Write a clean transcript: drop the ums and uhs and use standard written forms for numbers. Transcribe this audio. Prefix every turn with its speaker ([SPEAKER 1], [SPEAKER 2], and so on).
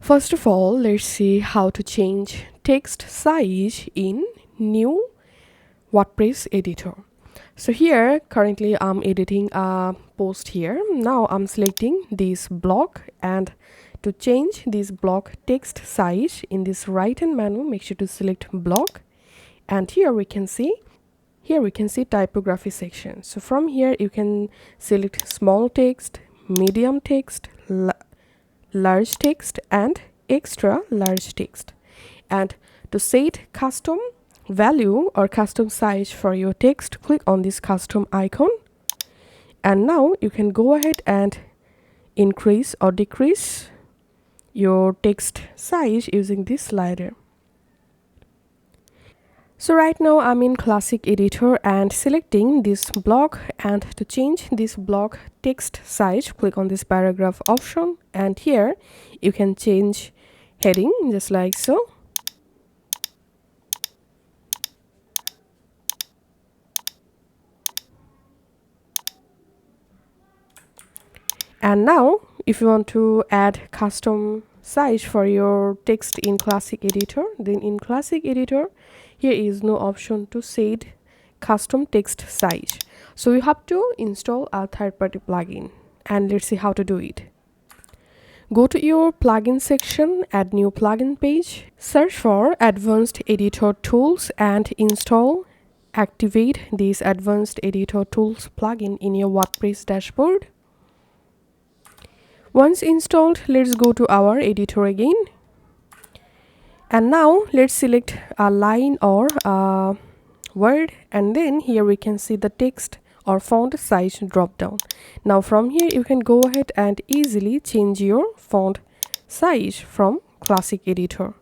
[SPEAKER 1] First of all, let's see how to change text size in new WordPress editor. So here currently I'm editing a post here. Now I'm selecting this block, and to change this block text size in this right hand menu, make sure to select block, and here we can see typography section. So from here you can select small text, medium text, large text and extra large text. And to set custom value or custom size for your text, click on this custom icon, and now you can go ahead and increase or decrease your text size using this slider. So right now I'm in classic editor and selecting this block, and to change this block text size, click on this paragraph option, and here you can change heading just like so. And now if you want to add custom size for your text in classic editor, then in classic editor here is no option to set custom text size. So you have to install a third-party plugin, and let's see how to do it. Go to your plugin section, add new plugin page, search for advanced editor tools and activate this advanced editor tools plugin in your WordPress dashboard. Once installed, let's go to our editor again, and now let's select a line or a word, and then here we can see the text or font size drop down. Now from here you can go ahead and easily change your font size from classic editor.